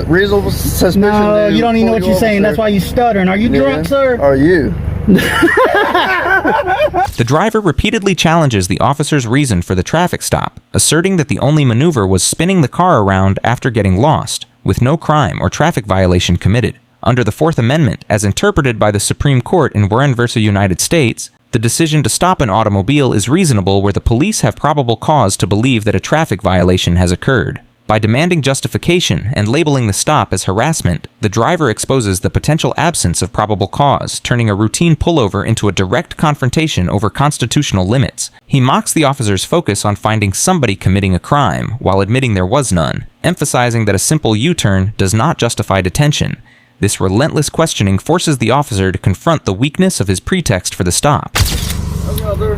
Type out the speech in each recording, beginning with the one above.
Reasonable suspicion. No, you don't even know what you're saying. That's why you stuttering. Are you drunk, sir? Are you? The driver repeatedly challenges the officer's reason for the traffic stop, asserting that the only maneuver was spinning the car around after getting lost, with no crime or traffic violation committed. Under the Fourth Amendment, as interpreted by the Supreme Court in Warren v. United States, the decision to stop an automobile is reasonable where the police have probable cause to believe that a traffic violation has occurred. By demanding justification and labeling the stop as harassment, the driver exposes the potential absence of probable cause, turning a routine pullover into a direct confrontation over constitutional limits. He mocks the officer's focus on finding somebody committing a crime, while admitting there was none, emphasizing that a simple U-turn does not justify detention. This relentless questioning forces the officer to confront the weakness of his pretext for the stop.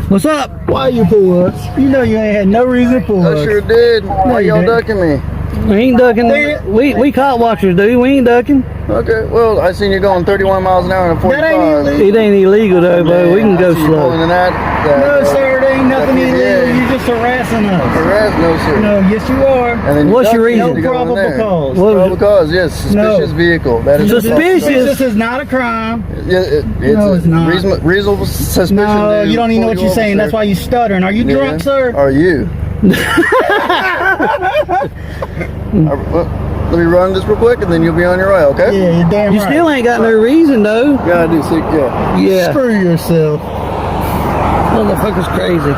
What's up? Why you pull us? You know you ain't had no reason to pull us. I sure did. Why y'all ducking me? We ain't ducking. We cop watchers, dude. We ain't ducking. Okay, well, I seen you going 31 miles an hour and 45. It ain't illegal, though, bro. We can go slow. No, sir, there ain't nothing illegal. You're just harassing us. No, sir. No, yes, you are. And then what's your reason? No probable cause. Probable cause, yes. Suspicious vehicle. That is suspicious is not a crime. No, it's not. Reasonable suspicion. No, you don't even know what you're saying. That's why you stuttering. Are you drunk, sir? Are you? Let me run this real quick and then you'll be on your way, okay? Yeah, you're damn right. You still ain't got no reason, though. Gotta do sick, yeah. Screw yourself. Motherfucker's crazy.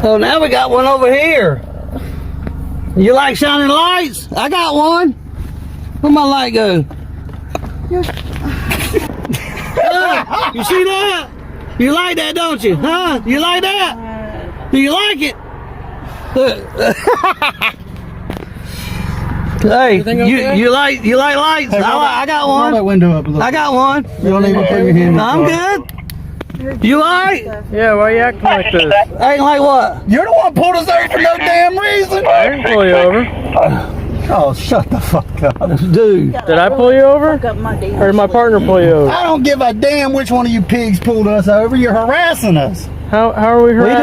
Oh, now we got one over here. You like shining lights? I got one. Where'd my light go? You see that? You like that, don't you? Huh? You like that? Do you like it? Hey, okay? you like lights? Hey, I got one. Roll that window up a little. I got one. You don't even put your hand. I'm good. You alright? Yeah, why are you acting like this? Acting like what? You're the one pulled us over for no damn reason. I didn't pull you over. Oh, shut the fuck up, dude. Did I pull you over? Or did my partner pull you over? I don't give a damn which one of you pigs pulled us over. You're harassing us. How are we harassing?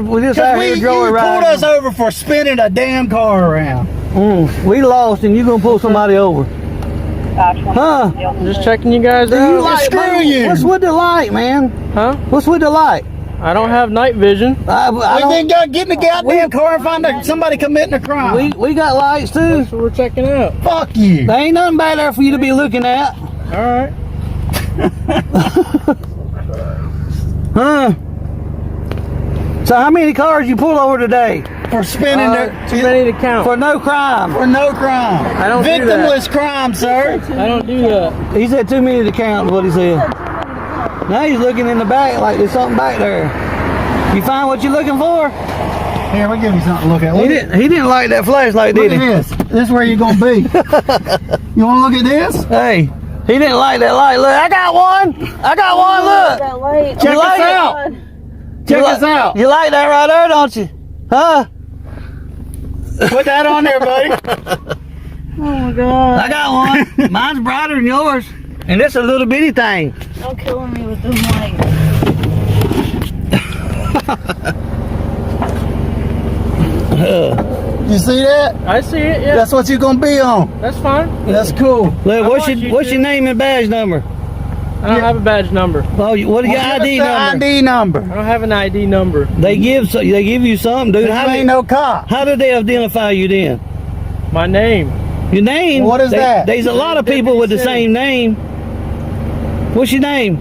We just out here joy riding. You pulled us over for spinning a damn car around. We lost and you gonna pull somebody over. Huh? I'm just checking you guys out. Screw you. What's with the light, man? Huh? What's with the light? I don't have night vision. We then get in the goddamn car and find somebody committing a crime. We got lights too. That's what we're checking out. Fuck you. There ain't nothing back there for you to be looking at. Alright. Huh? So how many cars you pull over today? For spinning too many to count. For no crime. For no crime. I don't do that. Victimless crime, sir. I don't do that. He said too many to count is what he said. Now he's looking in the back like there's something back there. You find what you're looking for? Here, we'll give you something to look at. He didn't like that flashlight, did he? Look at this. This is where you're going to be. You want to look at this? Hey, he didn't like that light. Look, I got one. I got one, look. Check us out. Check us out. You like that right there, don't you? Huh? Put that on there, buddy. Oh my God. I got one. Mine's brighter than yours. And this is a little bitty thing. Don't kill me with those lights. You see that? I see it, yeah. That's what you're going to be on. That's fine. That's cool. Look, what's your name and badge number? I don't have a badge number. Oh, what is your ID number? ID number. I don't have an ID number. They give you something, dude. How ain't no cop? How did they identify you then? My name. Your name? What is that? There's a lot of people with the same name. What's your name?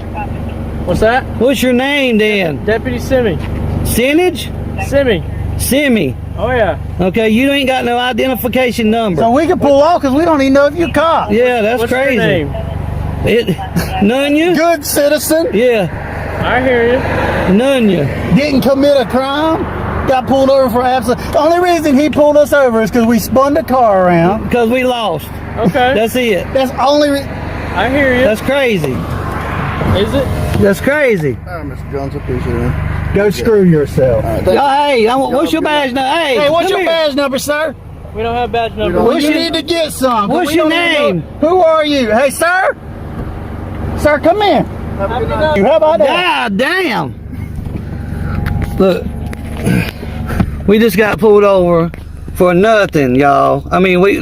What's that? What's your name then? Deputy Simi. Sinnage? Simi. Oh yeah. Okay, you ain't got no identification number. So we can pull off because we don't even know if you're cop. Yeah, that's What's crazy. Your name? None you? Good citizen. Yeah. I hear you. None you. Didn't commit a crime. Got pulled over for absence. The only reason he pulled us over is because we spun the car around. Because we lost. Okay. That's it. That's only. I hear you. That's crazy. Is it? That's crazy. Mr. Jones, appreciate it. Go screw yourself. Hey, what's your badge number? Hey, what's your badge number, sir? We don't have badge number. Well, you need to get some. What's your name? Who are you? Hey, sir? Sir, come in. How about that? God damn. Look, we just got pulled over For nothing, y'all. I mean, we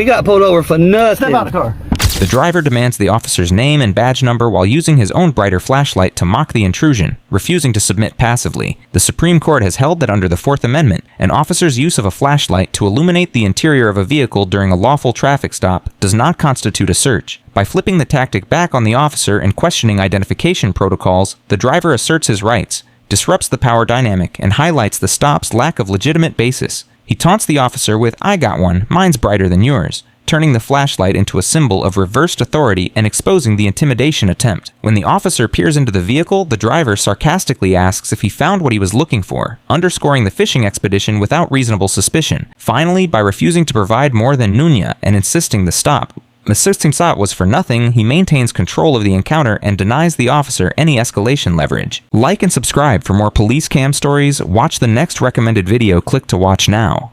got pulled over for nothing. Step out of the car. The driver demands the officer's name and badge number while using his own brighter flashlight to mock the intrusion, refusing to submit passively. The Supreme Court has held that under the Fourth Amendment, an officer's use of a flashlight to illuminate the interior of a vehicle during a lawful traffic stop does not constitute a search. By flipping the tactic back on the officer and questioning identification protocols, the driver asserts his rights, disrupts the power dynamic, and highlights the stop's lack of legitimate basis. He taunts the officer with, "I got one, mine's brighter than yours," turning the flashlight into a symbol of reversed authority and exposing the intimidation attempt. When the officer peers into the vehicle, the driver sarcastically asks if he found what he was looking for, underscoring the fishing expedition without reasonable suspicion. Finally, by refusing to provide more than Nunya and insisting the stop was for nothing, he maintains control of the encounter and denies the officer any escalation leverage. Like and subscribe for more police cam stories. Watch the next recommended video. Click to watch now.